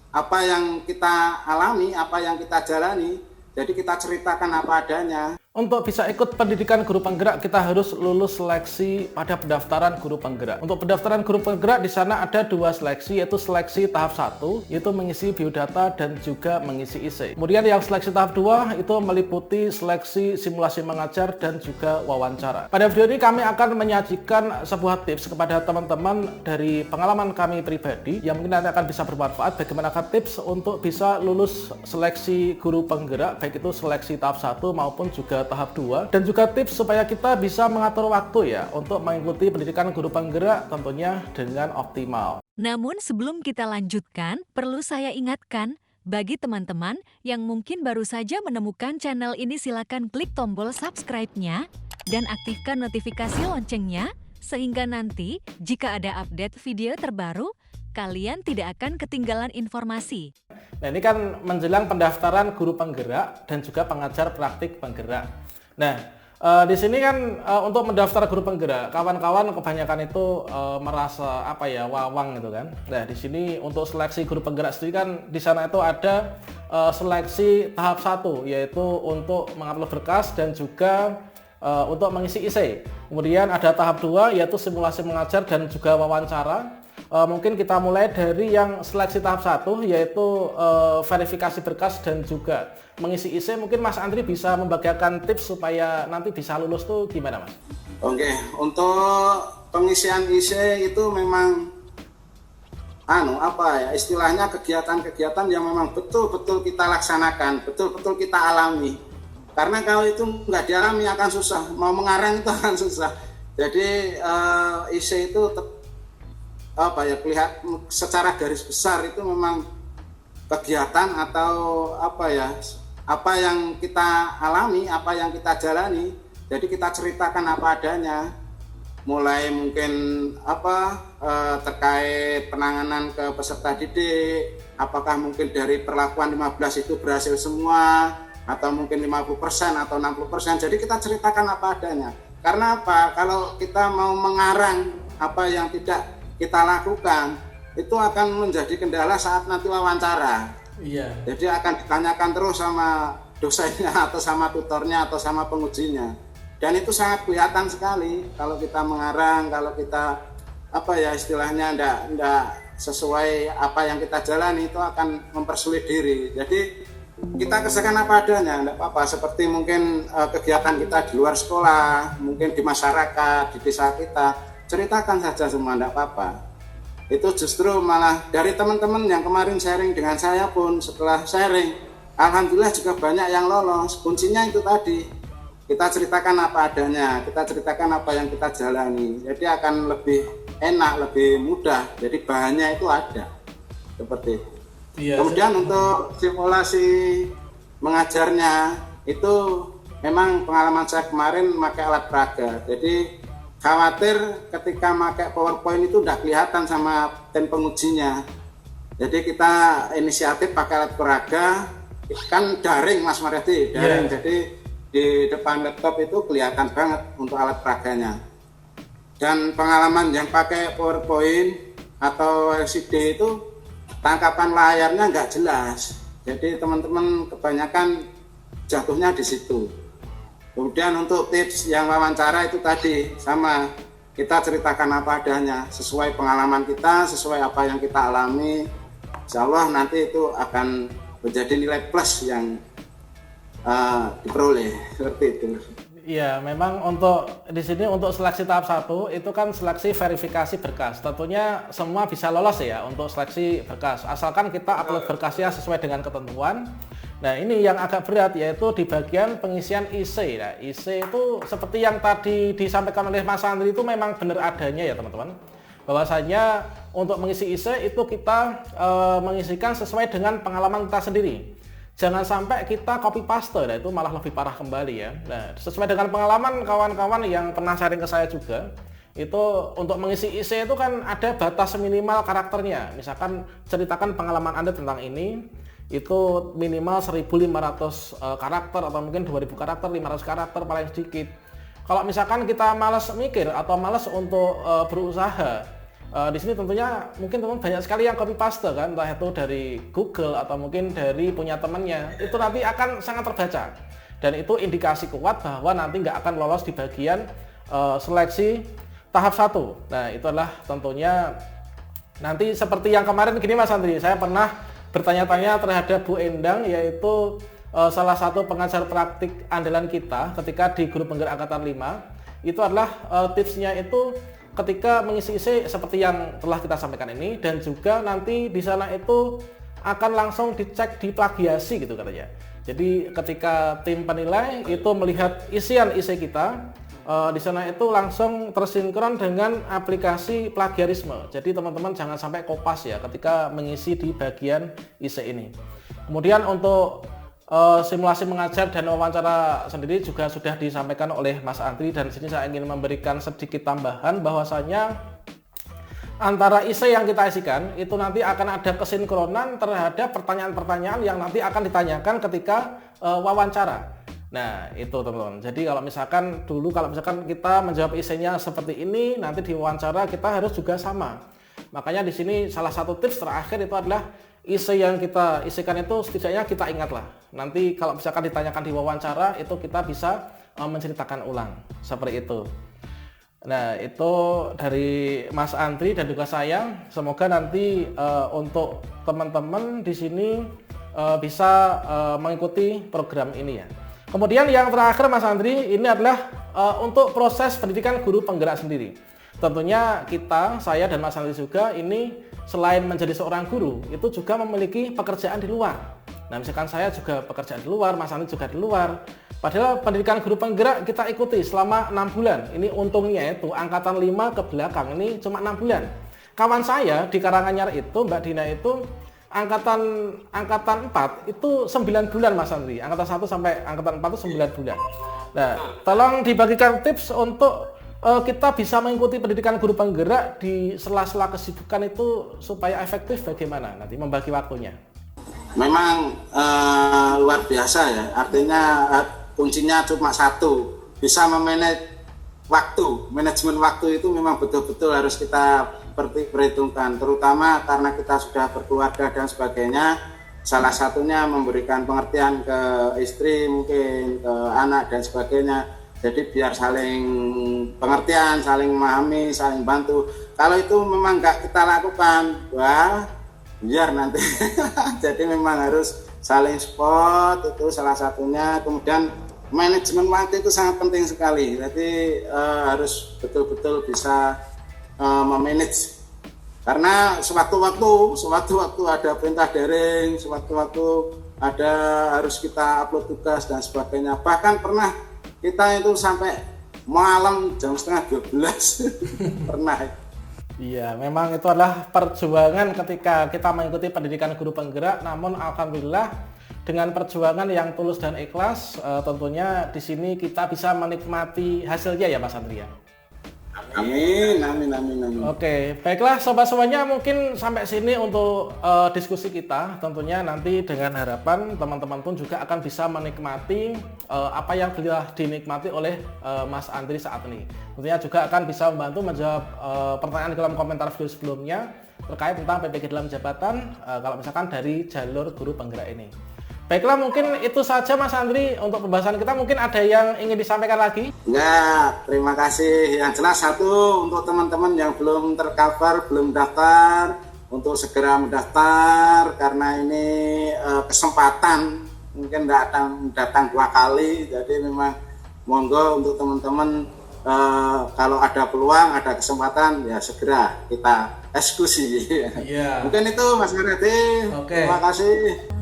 apa yang kita alami, apa yang kita jalani, jadi kita ceritakan apa adanya. Untuk bisa ikut pendidikan guru penggerak, kita harus lulus seleksi pada pendaftaran guru penggerak. Untuk pendaftaran guru penggerak di sana ada 2 seleksi, yaitu seleksi tahap 1, yaitu mengisi biodata dan juga mengisi IC. Kemudian yang seleksi tahap 2 itu meliputi seleksi simulasi mengajar dan juga wawancara. Pada video ini kami akan menyajikan sebuah tips kepada teman-teman dari pengalaman kami pribadi yang mungkin nanti akan bisa bermanfaat bagaimana tips untuk bisa lulus seleksi guru penggerak, baik itu seleksi tahap 1 maupun juga tahap 2, dan juga tips supaya kita bisa mengatur waktu ya untuk mengikuti pendidikan guru penggerak tentunya dengan optimal. Namun sebelum kita lanjutkan, perlu saya ingatkan bagi teman-teman yang mungkin baru saja menemukan channel ini, silakan klik tombol subscribe-nya dan aktifkan notifikasi loncengnya sehingga nanti jika ada update video terbaru kalian tidak akan ketinggalan informasi. Nah, ini kan menjelang pendaftaran guru penggerak dan juga pengajar praktik penggerak. Nah, di sini kan untuk mendaftar guru penggerak, kawan-kawan kebanyakan itu merasa wawang gitu kan. Nah, di sini untuk seleksi guru penggerak sendiri kan di sana itu ada seleksi tahap 1, yaitu untuk mengupload berkas dan juga untuk mengisi IC. Kemudian ada tahap 2 yaitu simulasi mengajar dan juga wawancara. Mungkin kita mulai dari yang seleksi tahap 1, yaitu verifikasi berkas dan juga mengisi IC. Mungkin Mas Andri bisa membagikan tips supaya nanti bisa lulus tuh gimana, Mas? Oke, untuk pengisian IC itu memang istilahnya kegiatan-kegiatan yang memang betul-betul kita laksanakan, betul-betul kita alami. Karena kalau itu nggak dialami akan susah, mau mengarang itu akan susah. Jadi IC itu lihat secara garis besar itu memang kegiatan atau apa yang kita alami, apa yang kita jalani. Jadi kita ceritakan apa adanya, mulai mungkin terkait penanganan ke peserta didik, apakah mungkin dari perlakuan 15 itu berhasil semua atau mungkin 50% atau 60%. Jadi kita ceritakan apa adanya. Karena apa? Kalau kita mau mengarang apa yang tidak kita lakukan, itu akan menjadi kendala saat nanti wawancara. Iya. Jadi akan ditanyakan terus sama dosennya atau sama tutornya atau sama pengujinya. Dan itu sangat kelihatan sekali kalau kita mengarang, kalau kita istilahnya enggak sesuai apa yang kita jalani, itu akan mempersulit diri. Jadi kita kerjakan apa adanya, enggak apa-apa. Seperti mungkin kegiatan kita di luar sekolah, mungkin di masyarakat, di desa kita, ceritakan saja semua, enggak apa-apa. Itu justru malah dari teman-teman yang kemarin sharing dengan saya pun, setelah sharing, alhamdulillah juga banyak yang lolos. Kuncinya itu tadi, kita ceritakan apa adanya, kita ceritakan apa yang kita jalani. Jadi akan lebih enak, lebih mudah. Jadi bahannya itu ada, seperti itu. Iya. Kemudian untuk simulasi mengajarnya itu memang pengalaman saya kemarin pakai alat peraga. Jadi khawatir ketika pakai PowerPoint itu udah kelihatan sama tim pengujinya. Jadi kita inisiatif pakai alat peraga, kan daring Mas Maryadi, daring. Yeah. Jadi di depan laptop itu kelihatan banget untuk alat peraganya. Dan pengalaman yang pakai PowerPoint atau LCD itu tangkapan layarnya nggak jelas. Jadi teman-teman kebanyakan jatuhnya di situ. Kemudian untuk tips yang wawancara itu tadi sama, kita ceritakan apa adanya sesuai pengalaman kita, sesuai apa yang kita alami. Insya Allah nanti itu akan menjadi nilai plus yang diperoleh, seperti itu. Iya, memang untuk di sini untuk seleksi tahap 1 itu kan seleksi verifikasi berkas. Tentunya semua bisa lolos ya untuk seleksi berkas, asalkan kita upload berkasnya sesuai dengan ketentuan. Nah, ini yang agak berat yaitu di bagian pengisian IC. Nah, IC itu seperti yang tadi disampaikan oleh Mas Andri itu memang benar adanya ya teman-teman. Bahwasanya untuk mengisi IC itu kita mengisikan sesuai dengan pengalaman kita sendiri. Jangan sampai kita copy paste, nah itu malah lebih parah kembali ya. Nah, sesuai dengan pengalaman kawan-kawan yang pernah sharing ke saya juga, itu untuk mengisi IC itu kan ada batas minimal karakternya. Misalkan ceritakan pengalaman Anda tentang ini, itu minimal 1.500 karakter atau mungkin 2.000 karakter, 500 karakter paling sedikit. Kalau misalkan kita malas mikir atau malas untuk berusaha, Di sini tentunya mungkin teman banyak sekali yang copy paste kan, entah itu dari Google atau mungkin dari punya temannya, itu nanti akan sangat terbaca dan itu indikasi kuat bahwa nanti nggak akan lolos di bagian seleksi tahap 1. Nah itu adalah tentunya nanti seperti yang kemarin gini Mas Andri, saya pernah bertanya-tanya terhadap Bu Endang, yaitu salah satu pengajar praktik andalan kita ketika di grup penggerak angkatan 5. Itu adalah tipsnya itu ketika mengisi isi seperti yang telah kita sampaikan ini, dan juga nanti di sana itu akan langsung dicek di plagiasi gitu katanya. Jadi ketika tim penilai itu melihat isian isi kita, di sana itu langsung tersinkron dengan aplikasi plagiarisme. Jadi teman-teman jangan sampai kopas ya ketika mengisi di bagian isi ini. Kemudian untuk simulasi mengajar dan wawancara sendiri juga sudah disampaikan oleh Mas Andri, dan di sini saya ingin memberikan sedikit tambahan bahwasanya antara isi yang kita isikan itu nanti akan ada kesinkronan terhadap pertanyaan-pertanyaan yang nanti akan ditanyakan ketika wawancara. Nah itu teman-teman, jadi kalau misalkan kita menjawab isinya seperti ini, nanti di wawancara kita harus juga sama. Makanya di sini salah satu tips terakhir itu adalah isi yang kita isikan itu setidaknya kita ingatlah. Nanti kalau misalkan ditanyakan di wawancara itu kita bisa menceritakan ulang seperti itu. Nah itu dari Mas Andri dan juga saya. Semoga nanti untuk teman-teman di sini bisa mengikuti program ini ya. Kemudian yang terakhir Mas Andri, ini adalah untuk proses pendidikan guru penggerak sendiri. Tentunya saya dan Mas Andri juga ini selain menjadi seorang guru, itu juga memiliki pekerjaan di luar. Nah misalkan saya juga pekerjaan di luar, Mas Andri juga di luar. Padahal pendidikan guru penggerak kita ikuti selama 6 bulan. Ini untungnya itu angkatan 5 ke belakang ini cuma 6 bulan. Kawan saya di Karanganyar itu, Mbak Dina itu angkatan 4 itu 9 bulan Mas Andri. Angkatan 1 sampai angkatan 4 itu 9 bulan. Nah, tolong dibagikan tips untuk kita bisa mengikuti pendidikan guru penggerak di sela-sela kesibukan itu supaya efektif bagaimana nanti membagi waktunya. Memang luar biasa ya, artinya kuncinya cuma satu, bisa memanage waktu. Manajemen waktu itu memang betul-betul harus kita perhitungkan, terutama karena kita sudah berkeluarga dan sebagainya. Salah satunya memberikan pengertian ke istri, mungkin ke anak dan sebagainya. Jadi biar saling pengertian, saling memahami, saling bantu. Kalau itu memang nggak kita lakukan, wah biar nanti. Jadi memang harus saling support, itu salah satunya. Kemudian manajemen waktu itu sangat penting sekali. Jadi harus betul-betul bisa memanage. Karena sewaktu-waktu ada perintah daring, sewaktu-waktu ada harus kita upload tugas dan sebagainya. Bahkan pernah kita itu sampai malam jam 11:30 pernah. Iya, memang itu adalah perjuangan ketika kita mengikuti pendidikan guru penggerak. Namun alhamdulillah dengan perjuangan yang tulus dan ikhlas, tentunya di sini kita bisa menikmati hasilnya ya Mas Andri ya. Amin. Oke, baiklah sobat semuanya, mungkin sampai sini untuk diskusi kita. Tentunya nanti dengan harapan teman-teman pun juga akan bisa menikmati apa yang telah dinikmati oleh Mas Andri saat ini. Tentunya juga akan bisa membantu menjawab pertanyaan di kolom komentar video sebelumnya terkait tentang PPG dalam jabatan kalau misalkan dari jalur guru penggerak ini. Baiklah, mungkin itu saja Mas Andri untuk pembahasan kita. Mungkin ada yang ingin disampaikan lagi? Enggak, terima kasih. Yang jelas satu, untuk teman-teman yang belum tercover, belum daftar, untuk segera mendaftar karena ini kesempatan, mungkin datang 2 kali. Jadi memang monggo untuk teman-teman kalau ada peluang, ada kesempatan ya segera kita eksekusi. Iya. Mungkin itu Mas Maredi. Oke. Terima kasih.